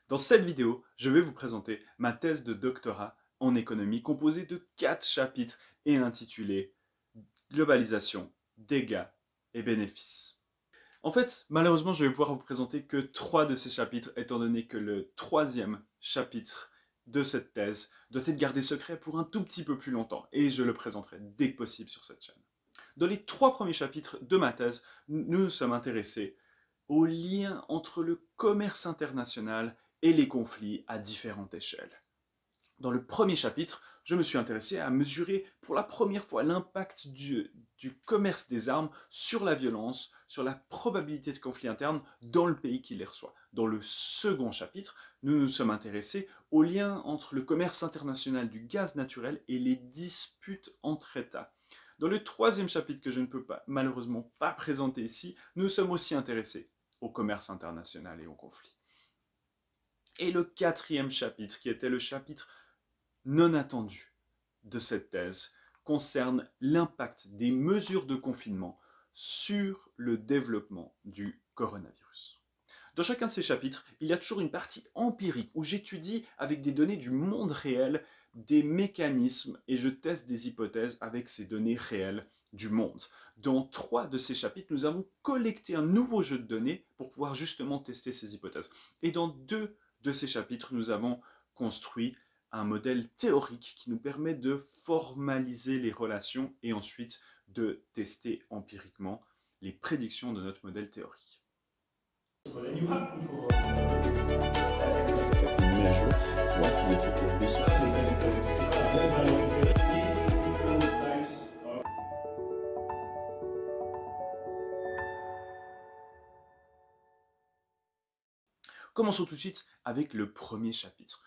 Dans cette vidéo, je vais vous présenter ma thèse de doctorat en économie composée de 4 chapitres et intitulée Globalisation, dégâts et bénéfices. En fait, malheureusement, je vais pouvoir vous présenter que 3 de ces chapitres étant donné que le troisième chapitre de cette thèse doit être gardé secret pour un tout petit peu plus longtemps et je le présenterai dès que possible sur cette chaîne. Dans les 3 premiers chapitres de ma thèse, nous nous sommes intéressés au lien entre le commerce international et les conflits à différentes échelles. Dans le premier chapitre, je me suis intéressé à mesurer pour la première fois l'impact du commerce des armes sur la violence, sur la probabilité de conflits internes dans le pays qui les reçoit. Dans le second chapitre, nous nous sommes intéressés au lien entre le commerce international du gaz naturel et les disputes entre États. Dans le troisième chapitre que je ne peux malheureusement pas présenter ici, nous nous sommes aussi intéressés au commerce international et au conflit. Et le quatrième chapitre, qui était le chapitre non attendu de cette thèse, concerne l'impact des mesures de confinement sur le développement du coronavirus. Dans chacun de ces chapitres, il y a toujours une partie empirique où j'étudie avec des données du monde réel des mécanismes et je teste des hypothèses avec ces données réelles du monde. Dans 3 de ces chapitres, nous avons collecté un nouveau jeu de données pour pouvoir justement tester ces hypothèses. Et dans 2 de ces chapitres, nous avons construit un modèle théorique qui nous permet de formaliser les relations et ensuite de tester empiriquement les prédictions de notre modèle théorique. Commençons tout de suite avec le premier chapitre.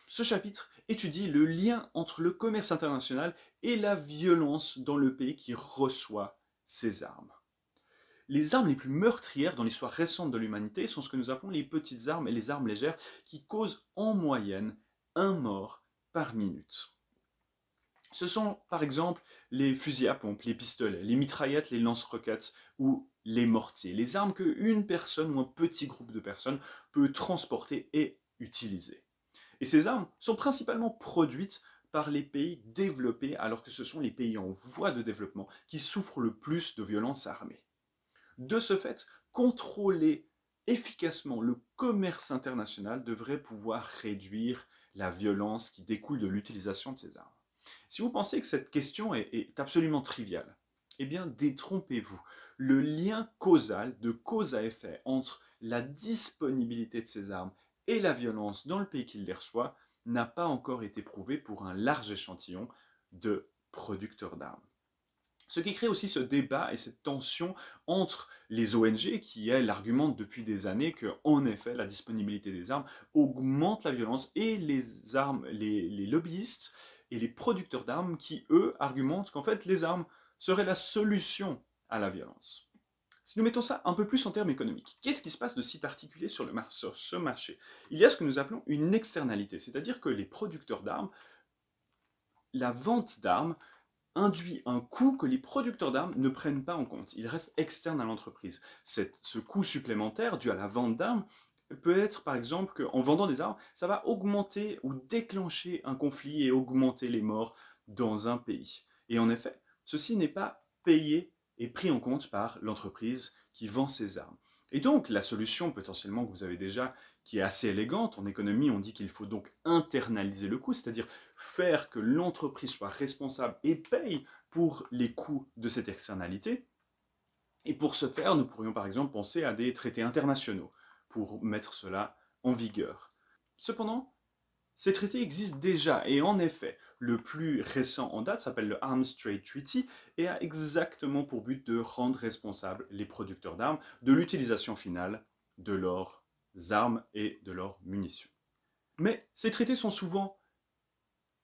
Ce chapitre étudie le lien entre le commerce international et la violence dans le pays qui reçoit ces armes. Les armes les plus meurtrières dans l'histoire récente de l'humanité sont ce que nous appelons les petites armes et les armes légères qui causent en moyenne un mort par minute. Ce sont par exemple les fusils à pompe, les pistolets, les mitraillettes, les lance-roquettes ou les mortiers, les armes qu'une personne ou un petit groupe de personnes peut transporter et utiliser. Et ces armes sont principalement produites par les pays développés alors que ce sont les pays en voie de développement qui souffrent le plus de violences armées. De ce fait, contrôler efficacement le commerce international devrait pouvoir réduire la violence qui découle de l'utilisation de ces armes. Si vous pensez que cette question est absolument triviale, eh bien détrompez-vous. Le lien causal, de cause à effet, entre la disponibilité de ces armes et la violence dans le pays qui les reçoit n'a pas encore été prouvé pour un large échantillon de producteurs d'armes. Ce qui crée aussi ce débat et cette tension entre les ONG, qui elles argumentent depuis des années que, en effet, la disponibilité des armes augmente la violence, et les lobbyistes et les producteurs d'armes qui, eux, argumentent qu'en fait, les armes seraient la solution à la violence. Si nous mettons ça un peu plus en termes économiques, qu'est-ce qui se passe de si particulier sur ce marché? Il y a ce que nous appelons une externalité, c'est-à-dire que les producteurs d'armes, la vente d'armes, induit un coût que les producteurs d'armes ne prennent pas en compte. Il reste externe à l'entreprise. Ce coût supplémentaire dû à la vente d'armes peut être par exemple qu'en vendant des armes, ça va augmenter ou déclencher un conflit et augmenter les morts dans un pays. Et en effet, ceci n'est pas payé et pris en compte par l'entreprise qui vend ces armes. Et donc, la solution potentiellement que vous avez déjà, qui est assez élégante, en économie on dit qu'il faut donc internaliser le coût, c'est-à-dire faire que l'entreprise soit responsable et paye pour les coûts de cette externalité. Et pour ce faire, nous pourrions par exemple penser à des traités internationaux pour mettre cela en vigueur. Cependant, ces traités existent déjà, et en effet, le plus récent en date s'appelle le Arms Trade Treaty et a exactement pour but de rendre responsables les producteurs d'armes de l'utilisation finale de leurs armes et de leurs munitions. Mais ces traités sont souvent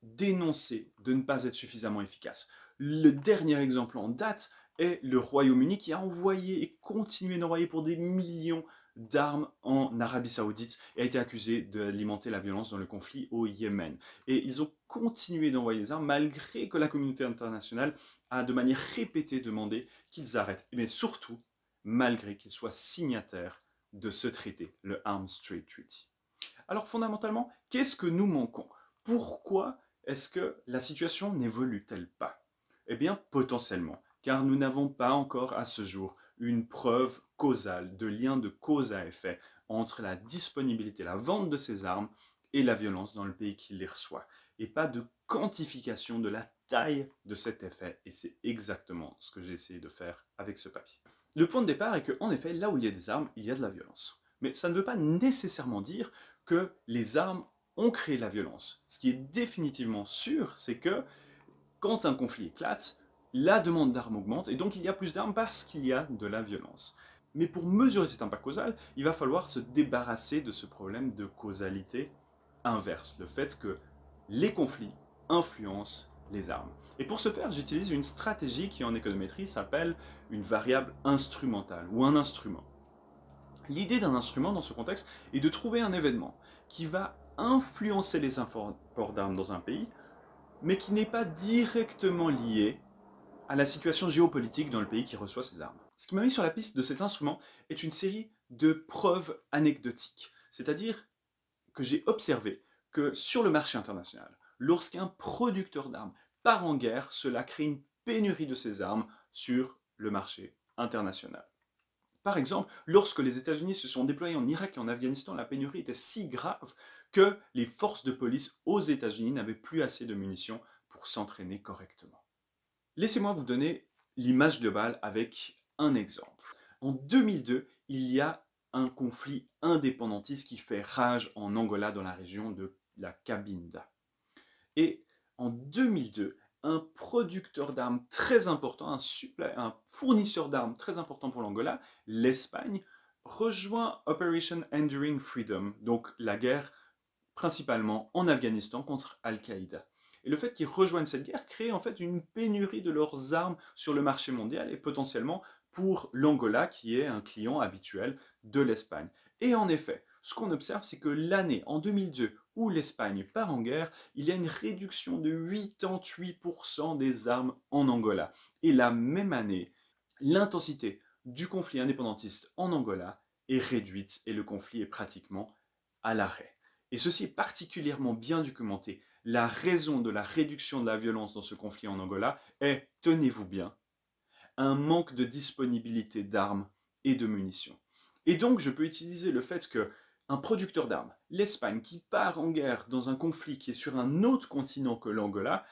dénoncés de ne pas être suffisamment efficaces. Le dernier exemple en date est le Royaume-Uni qui a envoyé et continué d'envoyer pour des millions d'armes en Arabie Saoudite et a été accusé d'alimenter la violence dans le conflit au Yémen. Et ils ont continué d'envoyer des armes malgré que la communauté internationale a de manière répétée demandé qu'ils arrêtent. Mais surtout, malgré qu'ils soient signataires de ce traité, le Arms Trade Treaty. Alors fondamentalement, qu'est-ce que nous manquons? Pourquoi est-ce que la situation n'évolue-t-elle pas? Eh bien, potentiellement, car nous n'avons pas encore à ce jour une preuve causale, de lien de cause à effet entre la disponibilité, la vente de ces armes et la violence dans le pays qui les reçoit, et pas de quantification de la taille de cet effet, et c'est exactement ce que j'ai essayé de faire avec ce papier. Le point de départ est qu'en effet, là où il y a des armes, il y a de la violence. Mais ça ne veut pas nécessairement dire que les armes ont créé la violence. Ce qui est définitivement sûr, c'est que quand un conflit éclate, la demande d'armes augmente, et donc il y a plus d'armes parce qu'il y a de la violence. Mais pour mesurer cet impact causal, il va falloir se débarrasser de ce problème de causalité inverse, le fait que les conflits influencent les armes. Et pour ce faire, j'utilise une stratégie qui en économétrie s'appelle une variable instrumentale, ou un instrument. L'idée d'un instrument dans ce contexte est de trouver un événement qui va influencer les imports d'armes dans un pays, mais qui n'est pas directement lié à la situation géopolitique dans le pays qui reçoit ces armes. Ce qui m'a mis sur la piste de cet instrument est une série de preuves anecdotiques, c'est-à-dire que j'ai observé que sur le marché international, lorsqu'un producteur d'armes part en guerre, cela crée une pénurie de ces armes sur le marché international. Par exemple, lorsque les États-Unis se sont déployés en Irak et en Afghanistan, la pénurie était si grave que les forces de police aux États-Unis n'avaient plus assez de munitions pour s'entraîner correctement. Laissez-moi vous donner l'image globale avec un exemple. En 2002, il y a un conflit indépendantiste qui fait rage en Angola dans la région de la Cabinda. Et en 2002, un producteur d'armes très important, un fournisseur d'armes très important pour l'Angola, l'Espagne, rejoint Operation Enduring Freedom, donc la guerre principalement en Afghanistan contre Al-Qaïda. Et le fait qu'ils rejoignent cette guerre crée en fait une pénurie de leurs armes sur le marché mondial et potentiellement pour l'Angola qui est un client habituel de l'Espagne. Et en effet, ce qu'on observe, c'est que l'année en 2002 où l'Espagne part en guerre, il y a une réduction de 88% des armes en Angola. Et la même année, l'intensité du conflit indépendantiste en Angola est réduite et le conflit est pratiquement à l'arrêt. Et ceci est particulièrement bien documenté. La raison de la réduction de la violence dans ce conflit en Angola est, tenez-vous bien, un manque de disponibilité d'armes et de munitions. Et donc je peux utiliser le fait que un producteur d'armes, l'Espagne, qui part en guerre dans un conflit qui est sur un autre continent que l'Angola,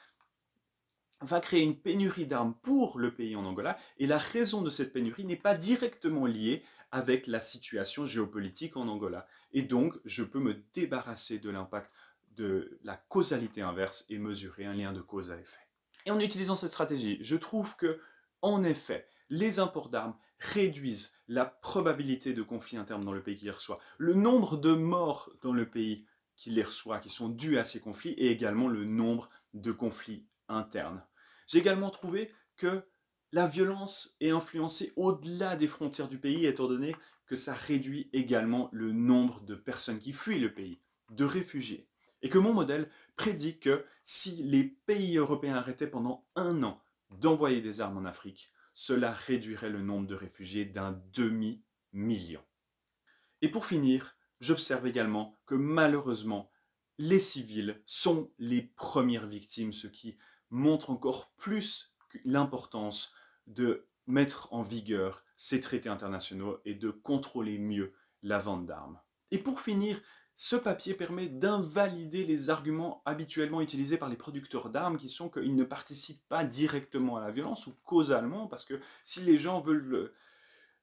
va créer une pénurie d'armes pour le pays en Angola, et la raison de cette pénurie n'est pas directement liée avec la situation géopolitique en Angola. Et donc, je peux me débarrasser de l'impact de la causalité inverse et mesurer un lien de cause à effet. Et en utilisant cette stratégie, je trouve que, en effet, les imports d'armes réduisent la probabilité de conflits internes dans le pays qui les reçoit. Le nombre de morts dans le pays qui les reçoit, qui sont dus à ces conflits, et également le nombre de conflits internes. J'ai également trouvé que la violence est influencée au-delà des frontières du pays, étant donné que ça réduit également le nombre de personnes qui fuient le pays, de réfugiés. Et que mon modèle prédit que si les pays européens arrêtaient pendant 1 an d'envoyer des armes en Afrique, cela réduirait le nombre de réfugiés d'un demi-million. Et pour finir, j'observe également que malheureusement, les civils sont les premières victimes, ce qui montre encore plus l'importance de mettre en vigueur ces traités internationaux et de contrôler mieux la vente d'armes. Et pour finir, ce papier permet d'invalider les arguments habituellement utilisés par les producteurs d'armes qui sont qu'ils ne participent pas directement à la violence ou causalement, parce que si les gens veulent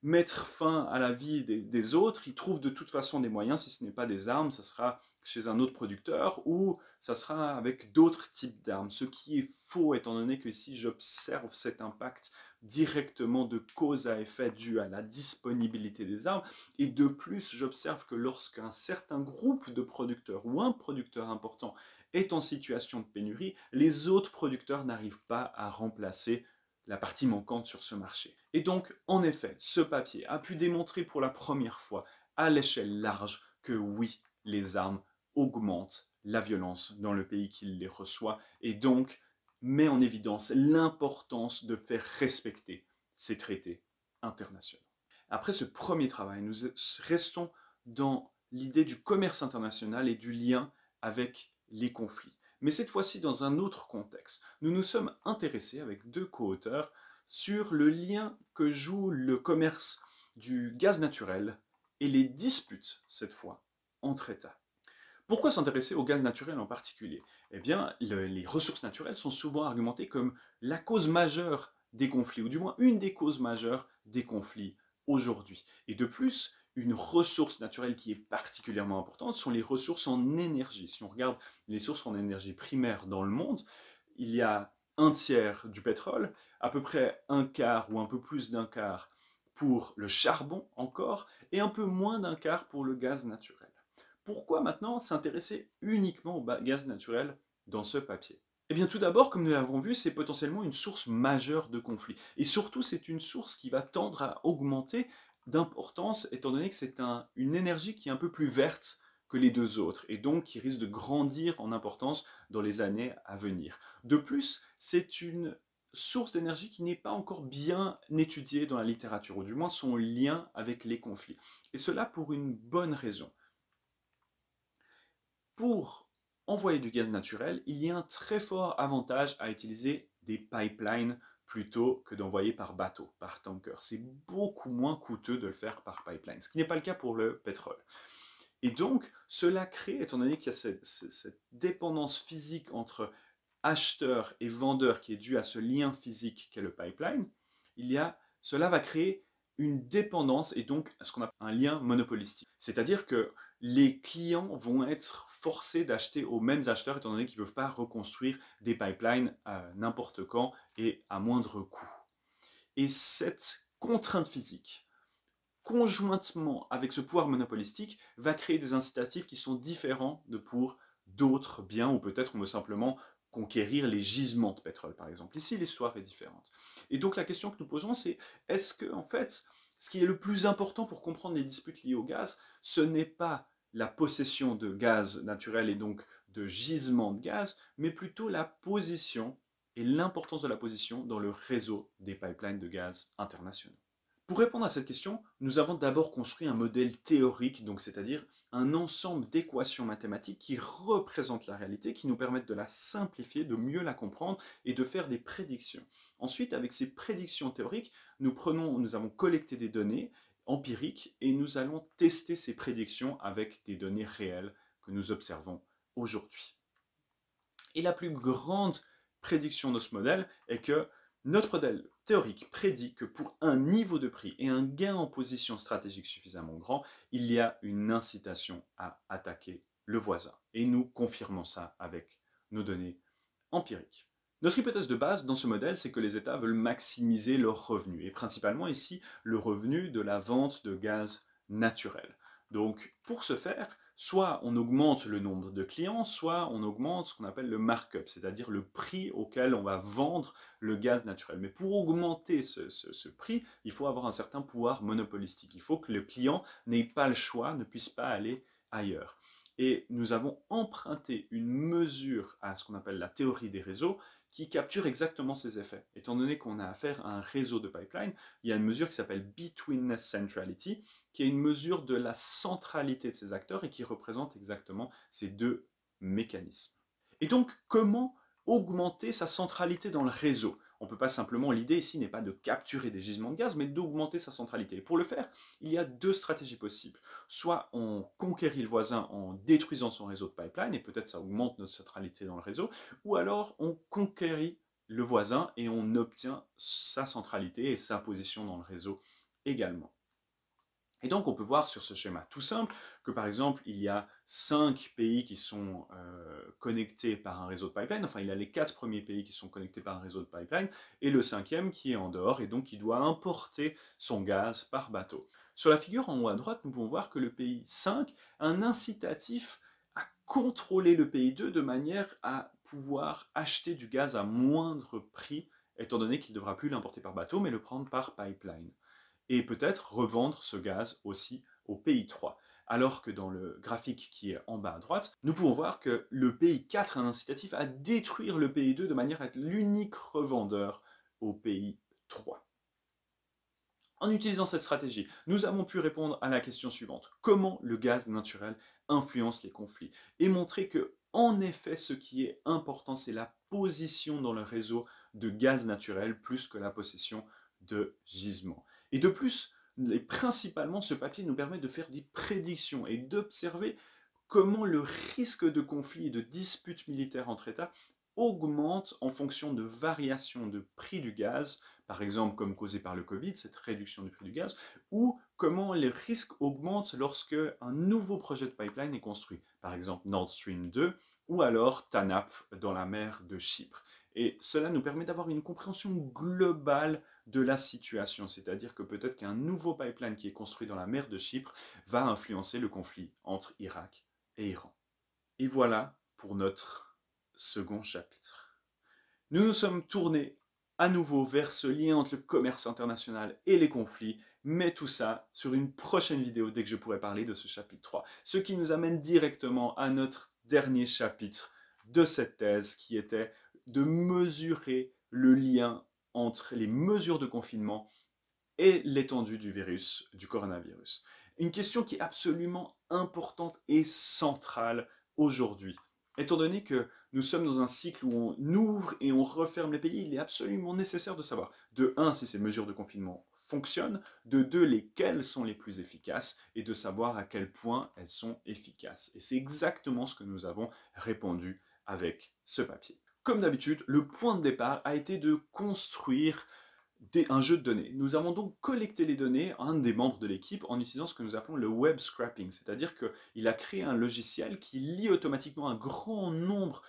mettre fin à la vie des autres, ils trouvent de toute façon des moyens, si ce n'est pas des armes, ça sera chez un autre producteur ou ça sera avec d'autres types d'armes. Ce qui est faux étant donné que si j'observe cet impact directement de cause à effet dû à la disponibilité des armes, et de plus j'observe que lorsqu'un certain groupe de producteurs ou un producteur important est en situation de pénurie, les autres producteurs n'arrivent pas à remplacer la partie manquante sur ce marché. Et donc, en effet, ce papier a pu démontrer pour la première fois à l'échelle large que oui, les armes augmentent la violence dans le pays qui les reçoit et donc met en évidence l'importance de faire respecter ces traités internationaux. Après ce premier travail, nous restons dans l'idée du commerce international et du lien avec les conflits. Mais cette fois-ci dans un autre contexte. Nous nous sommes intéressés avec deux co-auteurs sur le lien que joue le commerce du gaz naturel et les disputes, cette fois, entre États. Pourquoi s'intéresser au gaz naturel en particulier? Eh bien, les ressources naturelles sont souvent argumentées comme la cause majeure des conflits, ou du moins une des causes majeures des conflits aujourd'hui. Et de plus, une ressource naturelle qui est particulièrement importante sont les ressources en énergie. Si on regarde les sources en énergie primaire dans le monde, il y a un tiers du pétrole, à peu près un quart ou un peu plus d'un quart pour le charbon encore, et un peu moins d'un quart pour le gaz naturel. Pourquoi maintenant s'intéresser uniquement au gaz naturel dans ce papier? Eh bien tout d'abord, comme nous l'avons vu, c'est potentiellement une source majeure de conflits. Et surtout, c'est une source qui va tendre à augmenter d'importance, étant donné que c'est une énergie qui est un peu plus verte que les deux autres, et donc qui risque de grandir en importance dans les années à venir. De plus, c'est une source d'énergie qui n'est pas encore bien étudiée dans la littérature, ou du moins son lien avec les conflits. Et cela pour une bonne raison. Pour envoyer du gaz naturel, il y a un très fort avantage à utiliser des pipelines plutôt que d'envoyer par bateau, par tanker. C'est beaucoup moins coûteux de le faire par pipeline, ce qui n'est pas le cas pour le pétrole. Et donc, cela crée, étant donné qu'il y a cette dépendance physique entre acheteur et vendeur qui est due à ce lien physique qu'est le pipeline, cela va créer une dépendance et donc ce qu'on appelle un lien monopolistique. C'est-à-dire que les clients vont être forcés d'acheter aux mêmes acheteurs étant donné qu'ils ne peuvent pas reconstruire des pipelines à n'importe quand et à moindre coût. Et cette contrainte physique, conjointement avec ce pouvoir monopolistique, va créer des incitatifs qui sont différents de pour d'autres biens, ou peut-être on veut simplement conquérir les gisements de pétrole, par exemple. Ici, l'histoire est différente. Et donc la question que nous posons, c'est est-ce que, en fait, ce qui est le plus important pour comprendre les disputes liées au gaz, ce n'est pas la possession de gaz naturel et donc de gisements de gaz, mais plutôt la position et l'importance de la position dans le réseau des pipelines de gaz internationaux. Pour répondre à cette question, nous avons d'abord construit un modèle théorique, donc c'est-à-dire un ensemble d'équations mathématiques qui représentent la réalité, qui nous permettent de la simplifier, de mieux la comprendre et de faire des prédictions. Ensuite, avec ces prédictions théoriques, nous avons collecté des données empiriques et nous allons tester ces prédictions avec des données réelles que nous observons aujourd'hui. Et la plus grande prédiction de ce modèle est que notre modèle théorique prédit que pour un niveau de prix et un gain en position stratégique suffisamment grand, il y a une incitation à attaquer le voisin. Et nous confirmons ça avec nos données empiriques. Notre hypothèse de base dans ce modèle, c'est que les États veulent maximiser leurs revenus, et principalement ici le revenu de la vente de gaz naturel. Donc pour ce faire, soit on augmente le nombre de clients, soit on augmente ce qu'on appelle le markup, c'est-à-dire le prix auquel on va vendre le gaz naturel. Mais pour augmenter ce prix, il faut avoir un certain pouvoir monopolistique. Il faut que le client n'ait pas le choix, ne puisse pas aller ailleurs. Et nous avons emprunté une mesure à ce qu'on appelle la théorie des réseaux qui capture exactement ces effets. Étant donné qu'on a affaire à un réseau de pipeline, il y a une mesure qui s'appelle Betweenness Centrality, qui est une mesure de la centralité de ces acteurs et qui représente exactement ces deux mécanismes. Et donc, comment augmenter sa centralité dans le réseau? On ne peut pas simplement, l'idée ici n'est pas de capturer des gisements de gaz, mais d'augmenter sa centralité. Et pour le faire, il y a deux stratégies possibles. Soit on conquérit le voisin en détruisant son réseau de pipeline, et peut-être ça augmente notre centralité dans le réseau, ou alors on conquérit le voisin et on obtient sa centralité et sa position dans le réseau également. Et donc on peut voir sur ce schéma tout simple que par exemple il y a 5 pays qui sont connectés par un réseau de pipeline, enfin il y a les 4 premiers pays qui sont connectés par un réseau de pipeline, et le 5e qui est en dehors et donc qui doit importer son gaz par bateau. Sur la figure en haut à droite, nous pouvons voir que le pays 5 a un incitatif à contrôler le pays 2 de manière à pouvoir acheter du gaz à moindre prix, étant donné qu'il ne devra plus l'importer par bateau mais le prendre par pipeline. Et peut-être revendre ce gaz aussi au pays 3. Alors que dans le graphique qui est en bas à droite, nous pouvons voir que le pays 4 a un incitatif à détruire le pays 2 de manière à être l'unique revendeur au pays 3. En utilisant cette stratégie, nous avons pu répondre à la question suivante. Comment le gaz naturel influence les conflits? Et montrer que, en effet, ce qui est important, c'est la position dans le réseau de gaz naturel plus que la possession de gisements. Et de plus, principalement, ce papier nous permet de faire des prédictions et d'observer comment le risque de conflit et de disputes militaires entre États augmente en fonction de variations de prix du gaz, par exemple comme causé par le Covid, cette réduction du prix du gaz, ou comment les risques augmentent lorsque un nouveau projet de pipeline est construit, par exemple Nord Stream 2, ou alors TANAP dans la mer de Chypre. Et cela nous permet d'avoir une compréhension globale de la situation, c'est-à-dire que peut-être qu'un nouveau pipeline qui est construit dans la mer de Chypre va influencer le conflit entre Irak et Iran. Et voilà pour notre second chapitre. Nous nous sommes tournés à nouveau vers ce lien entre le commerce international et les conflits, mais tout ça sur une prochaine vidéo dès que je pourrai parler de ce chapitre 3. Ce qui nous amène directement à notre dernier chapitre de cette thèse qui était de mesurer le lien entre les mesures de confinement et l'étendue du virus, du coronavirus. Une question qui est absolument importante et centrale aujourd'hui. Étant donné que nous sommes dans un cycle où on ouvre et on referme les pays, il est absolument nécessaire de savoir, de 1, si ces mesures de confinement fonctionnent, de 2, lesquelles sont les plus efficaces, et de savoir à quel point elles sont efficaces. Et c'est exactement ce que nous avons répondu avec ce papier. Comme d'habitude, le point de départ a été de construire un jeu de données. Nous avons donc collecté les données, un des membres de l'équipe, en utilisant ce que nous appelons le web scrapping, c'est-à-dire qu'il a créé un logiciel qui lie automatiquement un grand nombre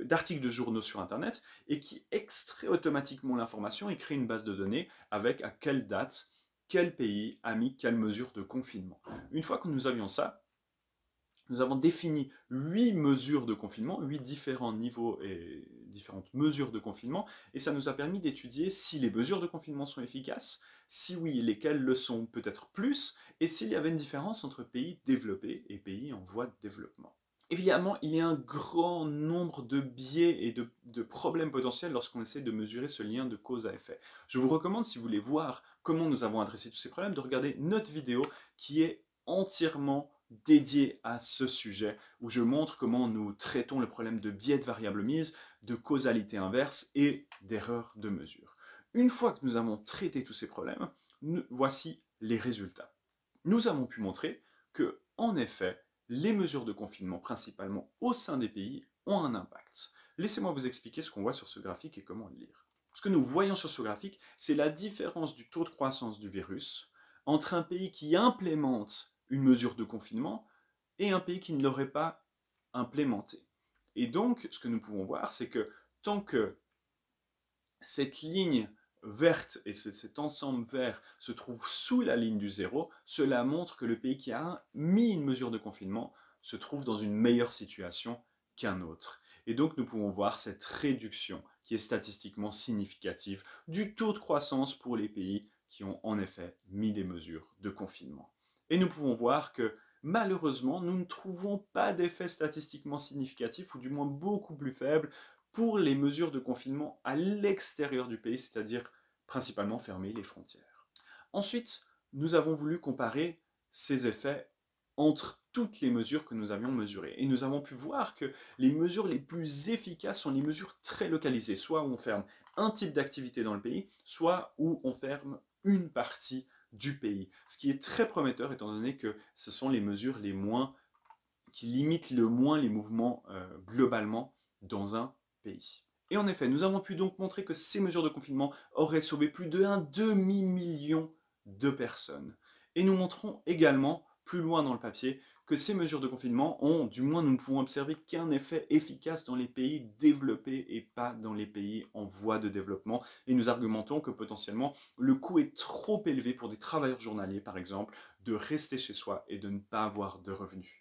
d'articles de journaux sur Internet et qui extrait automatiquement l'information et crée une base de données avec à quelle date, quel pays a mis quelle mesure de confinement. Une fois que nous avions ça, nous avons défini 8 mesures de confinement, 8 différents niveaux et différentes mesures de confinement, et ça nous a permis d'étudier si les mesures de confinement sont efficaces, si oui, lesquelles le sont peut-être plus, et s'il y avait une différence entre pays développés et pays en voie de développement. Évidemment, il y a un grand nombre de biais et de problèmes potentiels lorsqu'on essaie de mesurer ce lien de cause à effet. Je vous recommande, si vous voulez voir comment nous avons adressé tous ces problèmes, de regarder notre vidéo qui est entièrement dédié à ce sujet, où je montre comment nous traitons le problème de biais de variable mise, de causalité inverse et d'erreur de mesure. Une fois que nous avons traité tous ces problèmes, voici les résultats. Nous avons pu montrer que, en effet, les mesures de confinement, principalement au sein des pays, ont un impact. Laissez-moi vous expliquer ce qu'on voit sur ce graphique et comment le lire. Ce que nous voyons sur ce graphique, c'est la différence du taux de croissance du virus entre un pays qui implémente une mesure de confinement et un pays qui ne l'aurait pas implémenté. Et donc, ce que nous pouvons voir, c'est que tant que cette ligne verte et cet ensemble vert se trouve sous la ligne du zéro, cela montre que le pays qui a mis une mesure de confinement se trouve dans une meilleure situation qu'un autre. Et donc nous pouvons voir cette réduction qui est statistiquement significative du taux de croissance pour les pays qui ont en effet mis des mesures de confinement. Et nous pouvons voir que malheureusement, nous ne trouvons pas d'effet statistiquement significatif, ou du moins beaucoup plus faible, pour les mesures de confinement à l'extérieur du pays, c'est-à-dire principalement fermer les frontières. Ensuite, nous avons voulu comparer ces effets entre toutes les mesures que nous avions mesurées. Et nous avons pu voir que les mesures les plus efficaces sont les mesures très localisées, soit où on ferme un type d'activité dans le pays, soit où on ferme une partie du pays. Ce qui est très prometteur étant donné que ce sont les mesures les moins qui limitent le moins les mouvements globalement dans un pays. Et en effet, nous avons pu donc montrer que ces mesures de confinement auraient sauvé plus d'un demi-million de personnes. Et nous montrons également, plus loin dans le papier, que ces mesures de confinement ont, du moins nous ne pouvons observer qu'un effet efficace dans les pays développés et pas dans les pays en voie de développement. Et nous argumentons que potentiellement le coût est trop élevé pour des travailleurs journaliers, par exemple, de rester chez soi et de ne pas avoir de revenus.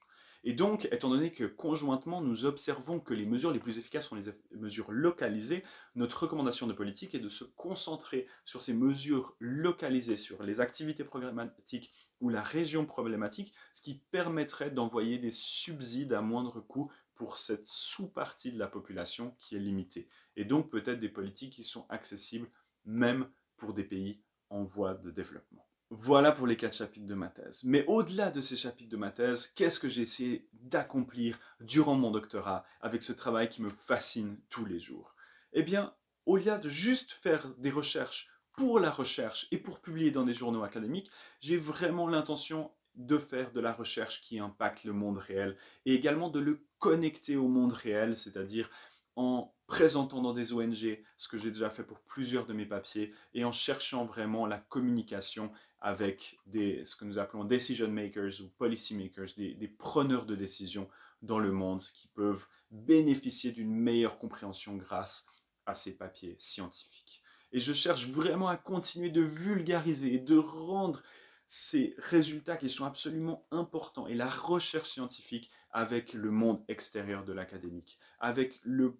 Et donc, étant donné que conjointement, nous observons que les mesures les plus efficaces sont les mesures localisées, notre recommandation de politique est de se concentrer sur ces mesures localisées, sur les activités problématiques ou la région problématique, ce qui permettrait d'envoyer des subsides à moindre coût pour cette sous-partie de la population qui est limitée. Et donc peut-être des politiques qui sont accessibles même pour des pays en voie de développement. Voilà pour les 4 chapitres de ma thèse. Mais au-delà de ces chapitres de ma thèse, qu'est-ce que j'ai essayé d'accomplir durant mon doctorat avec ce travail qui me fascine tous les jours? Eh bien, au-delà de juste faire des recherches pour la recherche et pour publier dans des journaux académiques, j'ai vraiment l'intention de faire de la recherche qui impacte le monde réel et également de le connecter au monde réel, c'est-à-dire en présentant dans des ONG, ce que j'ai déjà fait pour plusieurs de mes papiers, et en cherchant vraiment la communication avec ce que nous appelons decision makers ou policy makers, des preneurs de décision dans le monde qui peuvent bénéficier d'une meilleure compréhension grâce à ces papiers scientifiques. Et je cherche vraiment à continuer de vulgariser et de rendre ces résultats qui sont absolument importants et la recherche scientifique avec le monde extérieur de l'académique, avec le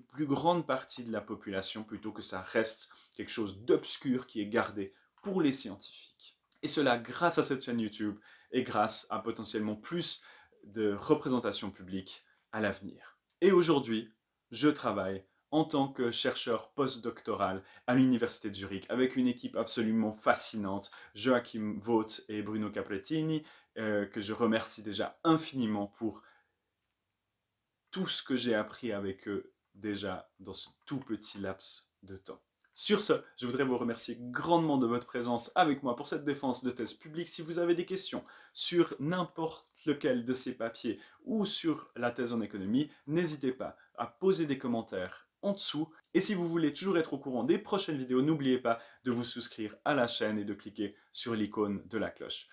plus grande partie de la population plutôt que ça reste quelque chose d'obscur qui est gardé pour les scientifiques. Et cela grâce à cette chaîne YouTube et grâce à potentiellement plus de représentation publique à l'avenir. Et aujourd'hui, je travaille en tant que chercheur postdoctoral à l'Université de Zurich avec une équipe absolument fascinante, Joachim Vogt et Bruno Capretini, que je remercie déjà infiniment pour tout ce que j'ai appris avec eux déjà dans ce tout petit laps de temps. Sur ce, je voudrais vous remercier grandement de votre présence avec moi pour cette défense de thèse publique. Si vous avez des questions sur n'importe lequel de ces papiers ou sur la thèse en économie, n'hésitez pas à poser des commentaires en dessous. Et si vous voulez toujours être au courant des prochaines vidéos, n'oubliez pas de vous souscrire à la chaîne et de cliquer sur l'icône de la cloche.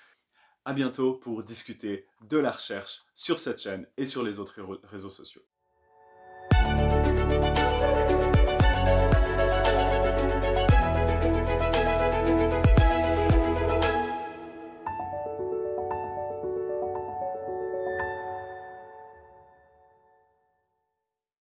À bientôt pour discuter de la recherche sur cette chaîne et sur les autres réseaux sociaux.